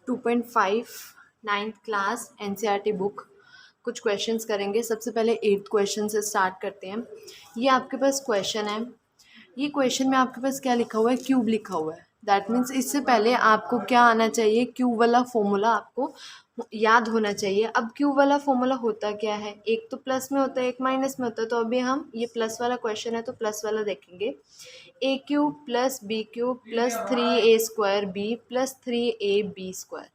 2.5 ninth class NCERT book. कुछ questions करेंगे। सबसे पहले 8th क्वेश्चन से स्टार्ट करते हैं। ये आपके पास क्वेश्चन है। ये क्वेश्चन में आपके पास क्या लिखा हुआ है? क्यूब लिखा हुआ है। दैट मीन्स इससे पहले आपको क्या आना चाहिए? क्यूब वाला फॉर्मूला आपको याद होना चाहिए। अब क्यूब वाला फॉर्मूला होता क्या है? एक तो प्लस में होता है, एक माइनस में होता है। तो अभी हम ये प्लस वाला क्वेश्चन है तो प्लस वाला देखेंगे। A cube plus B cube plus 3a² B plus 3ab square.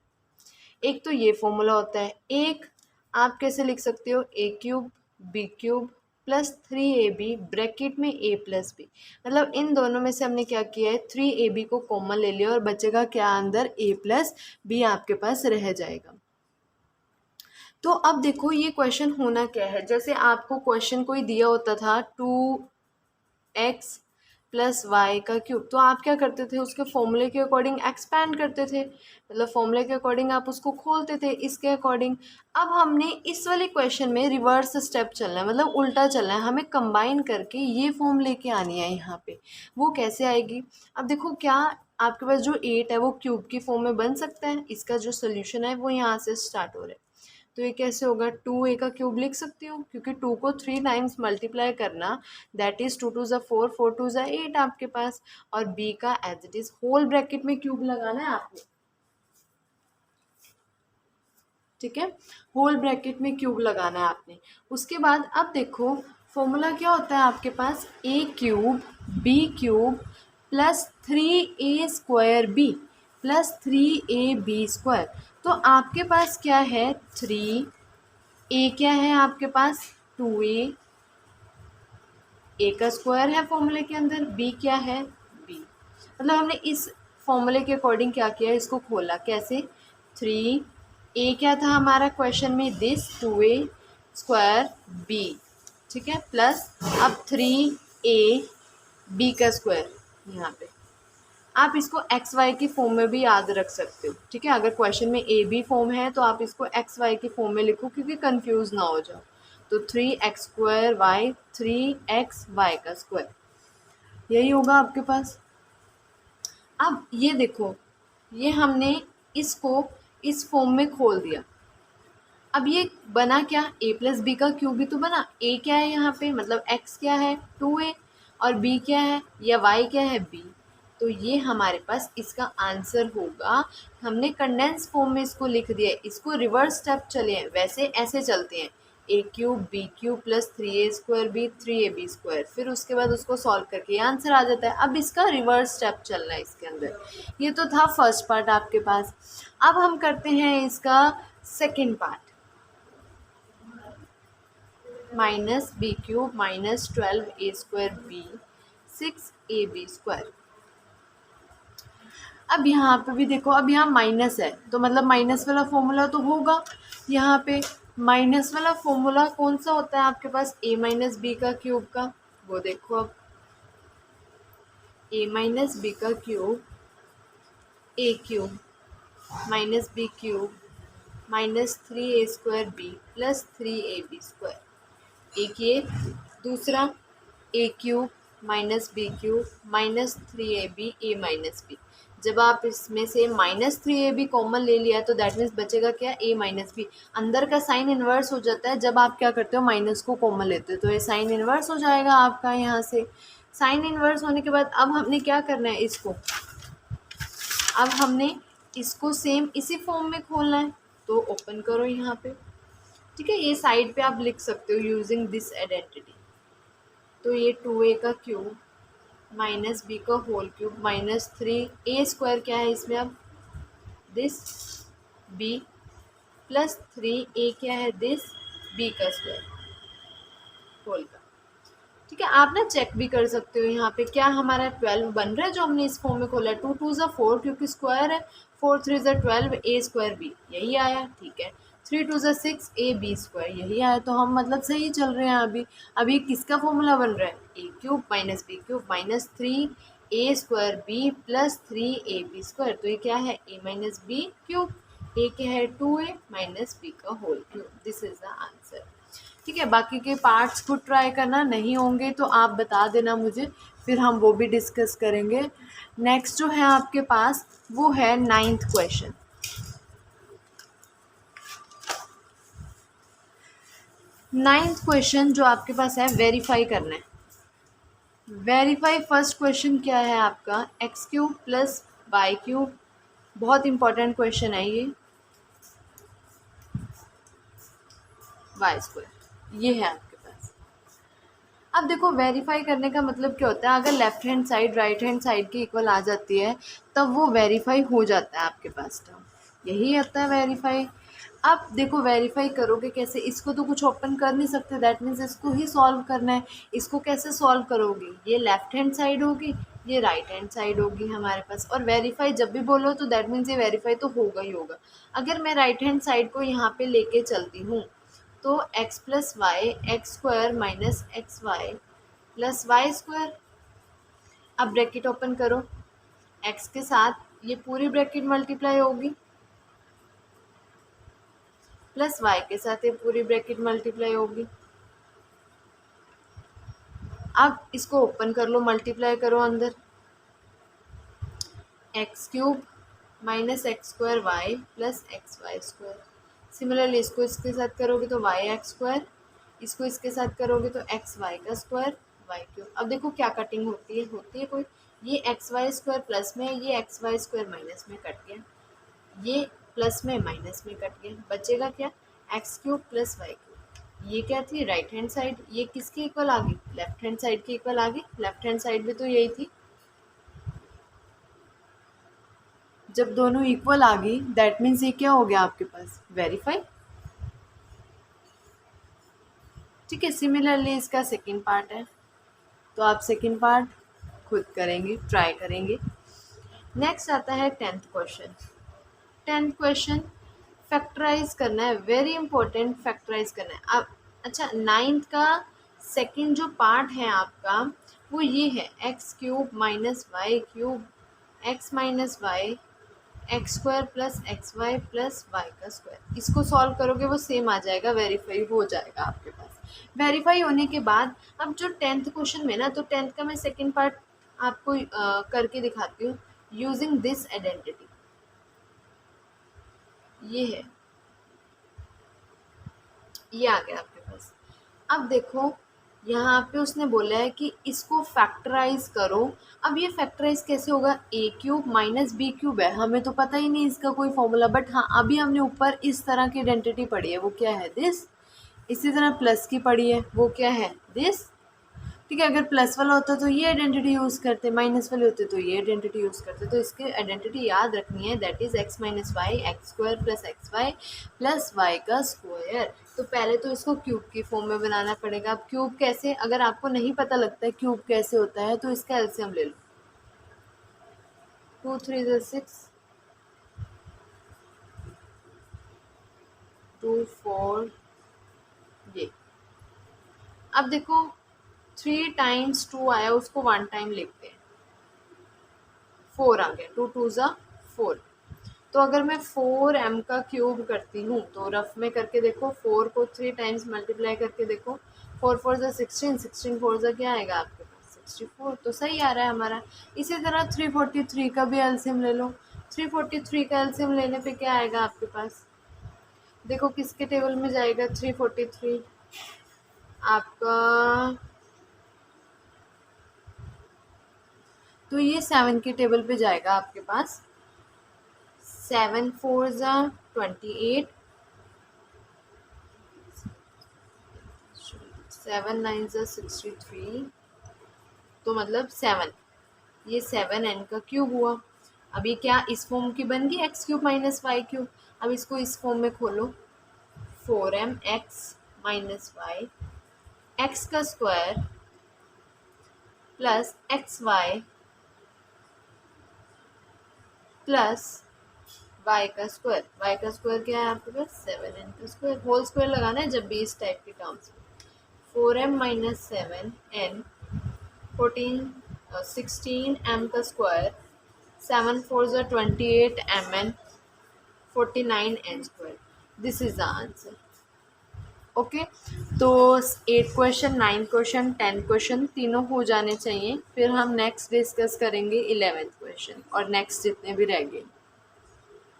एक तो ये फॉर्मूला होता है। एक आप कैसे लिख सकते हो? A cube B cube plus 3ab bracket में a प्लस बी। मतलब इन दोनों में से हमने क्या किया है? 3ab को कॉमन ले लिया और बचेगा क्या अंदर? a प्लस बी आपके पास रह जाएगा। तो अब देखो ये क्वेश्चन होना क्या है। जैसे आपको क्वेश्चन कोई दिया होता था 2x प्लस वाई का क्यूब, तो आप क्या करते थे? उसके फॉर्मूले के अकॉर्डिंग एक्सपैंड करते थे। मतलब फॉर्मूले के अकॉर्डिंग आप उसको खोलते थे इसके अकॉर्डिंग। अब हमने इस वाले क्वेश्चन में रिवर्स स्टेप चलना है, मतलब उल्टा चलना है। हमें कंबाइन करके ये फॉर्म लेके आनी है यहाँ पे। वो कैसे आएगी? अब देखो क्या आपके पास जो 8 है वो क्यूब की फॉर्म में बन सकता है। इसका जो सोल्यूशन है वो यहाँ से स्टार्ट हो रहा है। तो ये कैसे होगा? 2a का क्यूब लिख सकती हूँ क्योंकि 2 को 3 टाइम्स मल्टीप्लाई करना, दैट इज 2 2 ज़ा 4 4 2 ज़ा 8 आपके पास। और b का as it is whole bracket में क्यूब लगाना है आपने। ठीक है, होल ब्रैकेट में क्यूब लगाना है आपने। उसके बाद अब देखो फॉर्मूला क्या होता है आपके पास? a cube b cube plus 3a² b plus 3ab square. तो आपके पास क्या है? 3a क्या है आपके पास? 2a, a का स्क्वायर है फॉर्मूले के अंदर। b क्या है? b। मतलब हमने इस फॉर्मूले के अकॉर्डिंग क्या किया? इसको खोला। कैसे? 3a क्या था हमारा क्वेश्चन में? This 2a square b। ठीक है, प्लस अब 3a b का स्क्वायर यहाँ पे। आप इसको एक्स वाई की फॉर्म में भी याद रख सकते हो। ठीक है, अगर क्वेश्चन में ए बी फॉर्म है तो आप इसको एक्स वाई की फॉर्म में लिखो क्योंकि कंफ्यूज ना हो जाओ। तो 3x² वाई 3x वाई का स्क्वायर, यही होगा आपके पास। अब ये देखो, ये हमने इसको इस फॉर्म में खोल दिया। अब ये बना क्या? a प्लस बी का क्यूब ही तो बना। a क्या है यहाँ पे? मतलब x क्या है? 2a। और b क्या है या y क्या है? b। तो ये हमारे पास इसका आंसर होगा। हमने कंडेंस फॉर्म में इसको लिख दिया है। इसको रिवर्स स्टेप चले हैं, वैसे ऐसे चलते हैं। a cube b cube plus 3a² b 3ab square. फिर उसके बाद उसको सॉल्व करके ये आंसर आ जाता है। अब इसका रिवर्स स्टेप चलना है इसके अंदर। ये तो था फर्स्ट पार्ट आपके पास। अब हम करते हैं इसका second part. Minus b cube minus 12a² b 6ab square. अब यहाँ पे भी देखो, अब यहाँ माइनस है तो मतलब माइनस वाला फॉर्मूला तो होगा। यहाँ पे माइनस वाला फॉर्मूला कौन सा होता है आपके पास? a माइनस बी का क्यूब का। वो देखो अब a माइनस बी का cube a cube minus b cube minus 3a² b plus 3ab square. एक ये, दूसरा a cube minus b cube minus 3ab a minus b. जब आप इसमें से माइनस 3ab कॉमन ले लिया तो दैट मीन्स बचेगा क्या? a minus b. अंदर का साइन इन्वर्स हो जाता है जब आप क्या करते हो? माइनस को कॉमन लेते हो, तो ये साइन इन्वर्स हो जाएगा आपका यहाँ से। साइन इन्वर्स होने के बाद अब हमने क्या करना है? इसको अब हमने इसको सेम इसी फॉर्म में खोलना है। तो ओपन करो यहाँ पे। ठीक है, ये साइड पे आप लिख सकते हो यूजिंग दिस आइडेंटिटी। तो ये 2a का क्यूब माइनस बी का होल क्यूब माइनस 3a² क्या है इसमें? अब दिस b प्लस 3a क्या है? दिस b का स्क्वायर होल का। ठीक है, आप ना चेक भी कर सकते हो यहाँ पे क्या हमारा 12 बन रहा है जो हमने इस फॉर्म में खोला। 2 2 ज़ा 4 क्योंकि स्क्वायर है, 4 3 ज़ा 12 a² b, यही आया। ठीक है, 3 2 ज़ा 6 ab स्क्वायर, यही आया। तो हम मतलब सही चल रहे हैं अभी। अभी किसका फॉर्मूला बन रहा है? a cube minus b cube minus 3a² b plus 3ab square. तो ये क्या है? a minus b cube. a क्या है? 2a माइनस b का whole cube. This is the answer. ठीक है, बाकी के पार्ट्स खुद ट्राई करना, नहीं होंगे तो आप बता देना मुझे, फिर हम वो भी डिस्कस करेंगे। नेक्स्ट जो है आपके पास वो है 9th क्वेश्चन। नाइन्थ क्वेश्चन जो आपके पास है, वेरीफाई करना है। वेरीफाई फर्स्ट क्वेश्चन क्या है आपका, x cube plus y cube, बहुत इंपॉर्टेंट क्वेश्चन है ये, वाई स्क्वायर, ये है आपके पास। अब देखो वेरीफाई करने का मतलब क्या होता है, अगर left hand side right hand side के इक्वल आ जाती है तब वो वेरीफाई हो जाता है आपके पास टर्म, यही होता है वेरीफाई। अब देखो वेरीफाई करोगे कैसे, इसको तो कुछ ओपन कर नहीं सकते, दैट मीन्स इसको ही सॉल्व करना है। इसको कैसे सॉल्व करोगे, ये लेफ्ट हैंड साइड होगी, ये राइट हैंड साइड होगी हमारे पास, और वेरीफाई जब भी बोलो तो दैट मीन्स ये वेरीफाई तो होगा ही होगा। अगर मैं राइट हैंड साइड को यहाँ पे लेके चलती हूँ तो x plus y x square minus x Y plus y square. अब ब्रैकेट ओपन करो, x के साथ ये पूरी ब्रैकेट मल्टीप्लाई होगी, प्लस y के साथ ये पूरी ब्रैकेट मल्टीप्लाई होगी। अब इसको ओपन कर लो, मल्टीप्लाई करो अंदर, x cube minus x square y plus x y square. Similarly इसको इसके साथ करोगे तो वाई एक्स स्क्वायर, इसको इसके साथ करोगे तो एक्स वाई का स्क्वायर वाई क्यूब। अब देखो क्या कटिंग होती है कोई, ये एक्स वाई स्क्वायर प्लस में, ये एक्स वाई स्क्वायर माइनस में कट गया, ये प्लस में माइनस में कट गया, बचेगा क्या, x cube plus y cube. ये क्या थी, राइट हैंड साइड, ये किसके इक्वल आ गई, लेफ्ट हैंड साइड के इक्वल आ गई, लेफ्ट हैंड साइड भी तो यही थी। जब दोनों इक्वल आ गई दैट मीन्स ये क्या हो गया आपके पास, वेरीफाई। ठीक है, सिमिलरली इसका सेकंड पार्ट है, तो आप सेकंड पार्ट खुद करेंगे, ट्राई करेंगे। नेक्स्ट आता है tenth question. Tenth question factorize करना है, वेरी इंपॉर्टेंट, फैक्टराइज करना है। अब अच्छा, नाइन्थ का सेकंड जो पार्ट है आपका वो ये है, x cube minus Y cube x minus Y x square plus x Y plus Y का स्क्वायर। इसको सॉल्व करोगे वो सेम आ जाएगा, वेरीफाई हो जाएगा आपके पास। वेरीफाई होने के बाद अब जो टेंथ क्वेश्चन में ना, तो टेंथ का मैं सेकंड पार्ट आपको करके दिखाती हूँ, यूजिंग दिस आइडेंटिटी, ये है, ये आ गया आपके पास। अब देखो यहाँ पे उसने बोला है कि इसको फैक्टराइज करो। अब ये फैक्टराइज कैसे होगा, ए क्यूब माइनस बी क्यूब है, हमें तो पता ही नहीं इसका कोई फॉर्मूला, बट हाँ अभी हमने ऊपर इस तरह की आइडेंटिटी पढ़ी है, वो क्या है, दिस। इसी तरह प्लस की पढ़ी है, वो क्या है, दिस। ठीक है, अगर प्लस वाला होता तो ये आइडेंटिटी यूज़ करते, माइनस वाले होते तो ये आइडेंटिटी यूज़ करते। तो इसके आइडेंटिटी याद रखनी है, that is x minus Y x square plus x Y plus Y का स्क्वायर। तो पहले तो इसको क्यूब की फॉर्म में बनाना पड़ेगा। अब क्यूब कैसे, अगर आपको नहीं पता लगता है क्यूब कैसे होता है तो इसका एलसीएम ले लो, 2 3 6 2 4 ये। अब देखो 3 टाइम्स 2 आया, उसको 1 टाइम लिखते हैं, 4 आ गया, 2 2 ज़ा 4। तो अगर मैं 4m का क्यूब करती हूँ तो रफ में करके देखो, 4 को 3 टाइम्स मल्टीप्लाई करके देखो, 4 4 ज़ा 16, 16 4 ज़ा क्या आएगा आपके पास, 64। तो सही आ रहा है हमारा। इसी तरह 343 का भी एलसीएम ले लो, 343 का एलसीएम लेने पे क्या आएगा आपके पास, देखो किसके टेबल में जाएगा 343 आपका, तो ये 7 के टेबल पे जाएगा आपके पास। 7 4 ज़ा 28, 7 9 ज़ा 63, तो मतलब 7, ये 7n का क्यूब हुआ। अब ये क्या इस फॉर्म की बन गई, X cube minus Y cube. अब इसको इस फॉर्म में खोलो, 4m X minus Y X का square plus x Y plus Y का स्क्वायर। वाई का स्क्वायर क्या है आपके पास, 7n का स्क्वायर। होल स्क्वायर लगाना है जब भी इस टाइप के टर्म्स में। 4m माइनस 7n 16m का स्क्वायर, 7 4 ज़ा 28 mn 49n square. This is the answer. Okay, तो 8 क्वेश्चन 9 क्वेश्चन 10 क्वेश्चन तीनों हो जाने चाहिए, फिर हम नेक्स्ट डिस्कस करेंगे 11th क्वेश्चन और नेक्स्ट जितने भी रह गए।